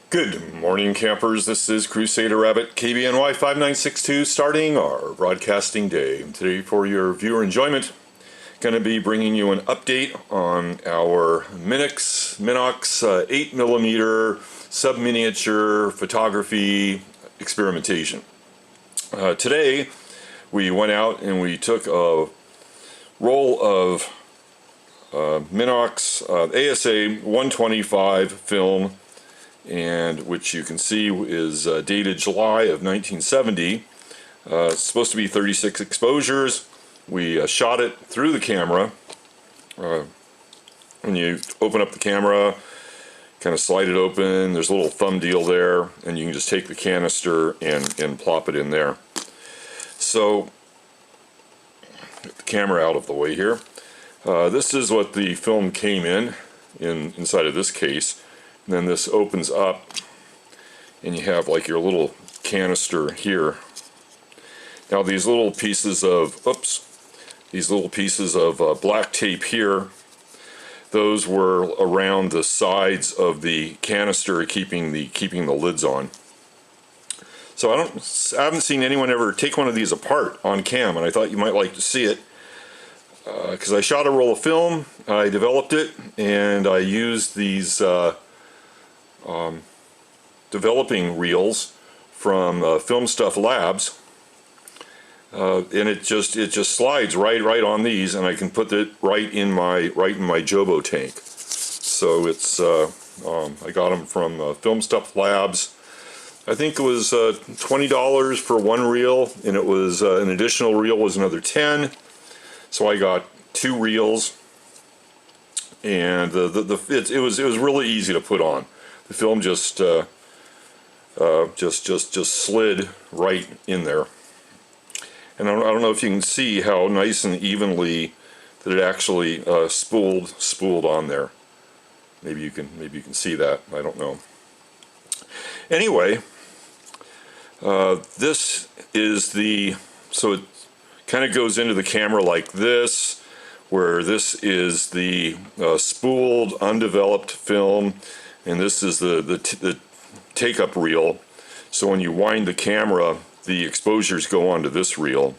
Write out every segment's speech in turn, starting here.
Good morning, campers. This is Crusader Rabbit KBNY 5962 starting our broadcasting day. Today, for your viewer enjoyment, going to be bringing you an update on our Minox 8mm sub-miniature photography experimentation. Today, we went out and we took a roll of Minox ASA 125 film, and which you can see is dated July of 1970. It's supposed to be 36 exposures. We shot it through the camera. When you open up the camera, kind of slide it open, there's a little thumb deal there, and you can just take the canister and plop it in there. So, get the camera out of the way here. This is what the film came inside of this case. And then this opens up and you have like your little canister here. Now these little pieces of black tape here, those were around the sides of the canister, keeping the lids on. So I haven't seen anyone ever take one of these apart on cam, and I thought you might like to see it. Because I shot a roll of film, I developed it, and I used these developing reels from Film Stuff Labs, and it just slides right on these, and I can put it right in my Jobo tank. So it's I got them from Film Stuff Labs. I think it was $20 for one reel, and it was an additional reel was another $10. So I got 2 reels, and it was really easy to put on. The film just slid right in there, and I don't know if you can see how nice and evenly that it actually spooled on there. Maybe you can see that. I don't know. Anyway, this is so it kind of goes into the camera like this, where this is the spooled, undeveloped film, and this is the take-up reel. So when you wind the camera, the exposures go onto this reel,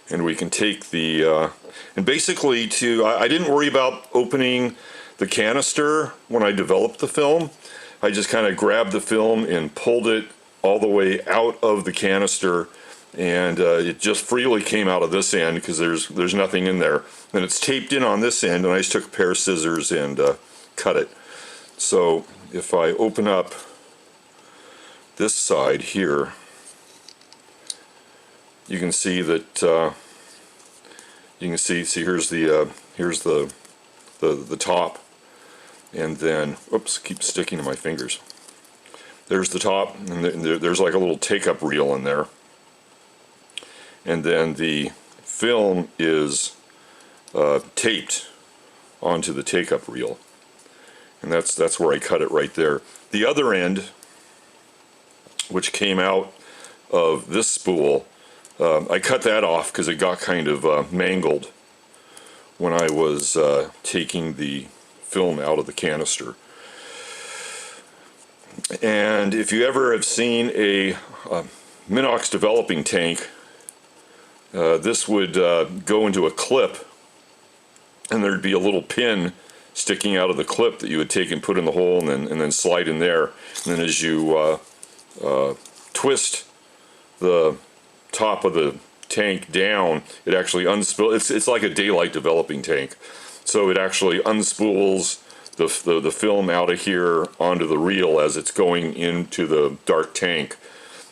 and we can take the and basically I didn't worry about opening the canister when I developed the film. I just kind of grabbed the film and pulled it all the way out of the canister, and it just freely came out of this end because there's nothing in there. And it's taped in on this end, and I just took a pair of scissors and cut it. So if I open up this side here, you can see that here's the top, and then keeps sticking to my fingers. There's the top, and there's like a little take-up reel in there. And then the film is taped onto the take-up reel, and that's where I cut it right there. The other end, which came out of this spool, I cut that off because it got kind of mangled when I was taking the film out of the canister. And if you ever have seen a Minox developing tank, this would go into a clip, and there'd be a little pin sticking out of the clip that you would take and put in the hole, and then slide in there. And then as you twist the top of the tank down, it actually unspools. It's like a daylight developing tank, so it actually unspools the film out of here onto the reel as it's going into the dark tank,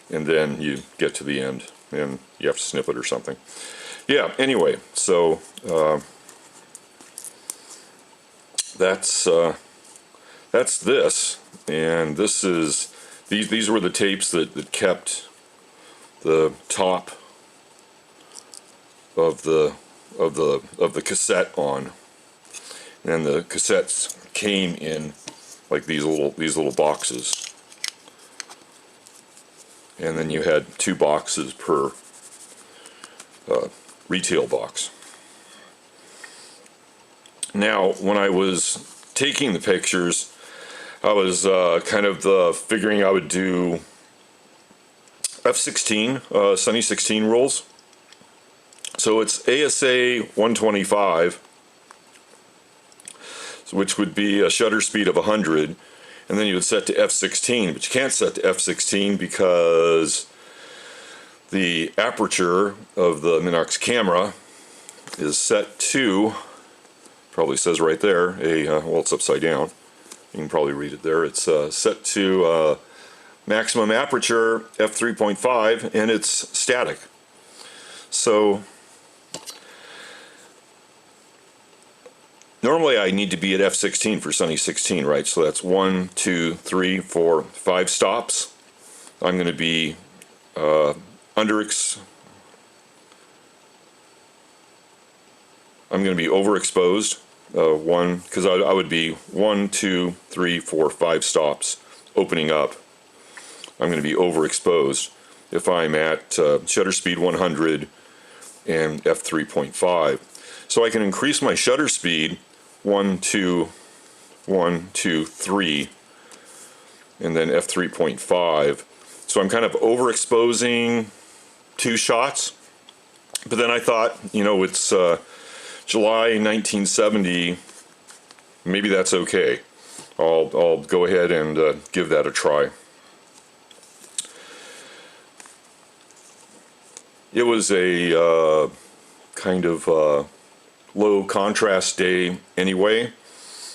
and then you get to the end and you have to snip it or something. Yeah, anyway, so that's this, and this is these were the tapes that kept the top of the cassette on, and the cassettes came in like these little boxes, and then you had 2 boxes per retail box. Now, when I was taking the pictures, I was kind of figuring I would do F16, Sunny 16 rules. So it's ASA 125, which would be a shutter speed of 100, and then you would set to F16, but you can't set to F16 because the aperture of the Minox camera is set to, probably says right there, well, it's upside down. You can probably read it there. It's set to maximum aperture f3.5, and it's static. So normally I need to be at f16 for Sunny 16, right? So that's 1, 2, 3, 4, 5 stops. I'm going to be overexposed. Because I would be 1, 2, 3, 4, 5 stops opening up. I'm going to be overexposed if I'm at shutter speed 100 and f3.5. So I can increase my shutter speed 1, 2, 1, 2, 3, and then f3.5. So I'm kind of overexposing 2 shots. But then I thought, you know, it's July 1970, maybe that's okay. I'll go ahead and give that a try. It was a kind of low contrast day anyway,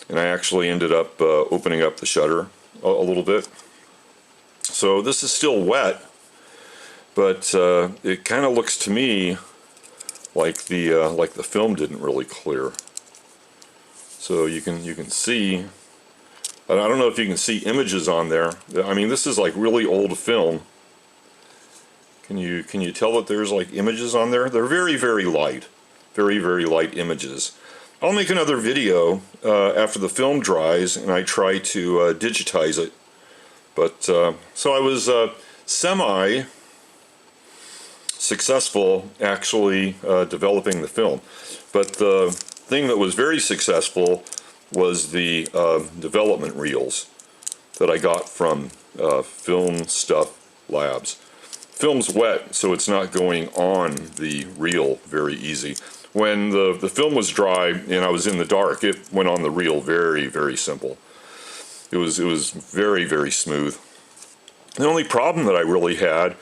and I actually ended up opening up the shutter a little bit. So this is still wet, but it kind of looks to me like the film didn't really clear. So you can see, I don't know if you can see images on there. I mean, this is like really old film. Can you tell that there's like images on there? They're very, very light, very light images. I'll make another video after the film dries and I try to digitize it. But so I was semi successful actually developing the film, but the thing that was very successful was the development reels that I got from Film Stuff Labs. Film's wet, so it's not going on the reel very easy. When the film was dry and I was in the dark, it went on the reel very simple. It was very smooth. The only problem that I really had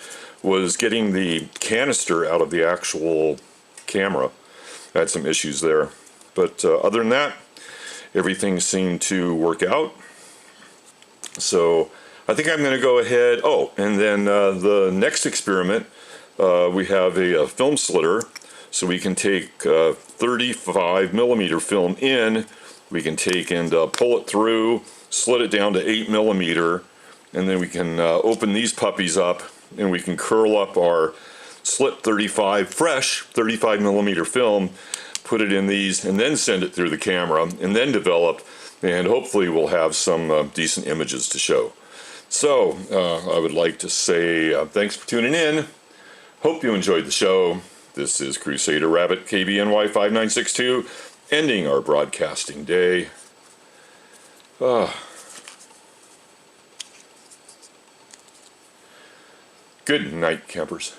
was getting the canister out of the actual camera. I had some issues there, but other than that, everything seemed to work out. So I think I'm going to go ahead. Oh, and then the next experiment, we have a film slitter, so we can take 35mm film in, we can take and pull it through, slit it down to 8mm, and then we can open these puppies up and we can curl up our slit 35 fresh 35mm film, put it in these, and then send it through the camera, and then develop, and hopefully we'll have some decent images to show. So I would like to say thanks for tuning in. Hope you enjoyed the show. This is Crusader Rabbit KBNY 5962, ending our broadcasting day. Good night, campers.